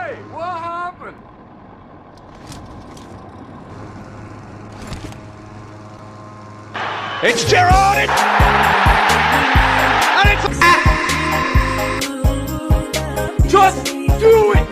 Hey, what happened? It's Gerard! And it's... Just do it!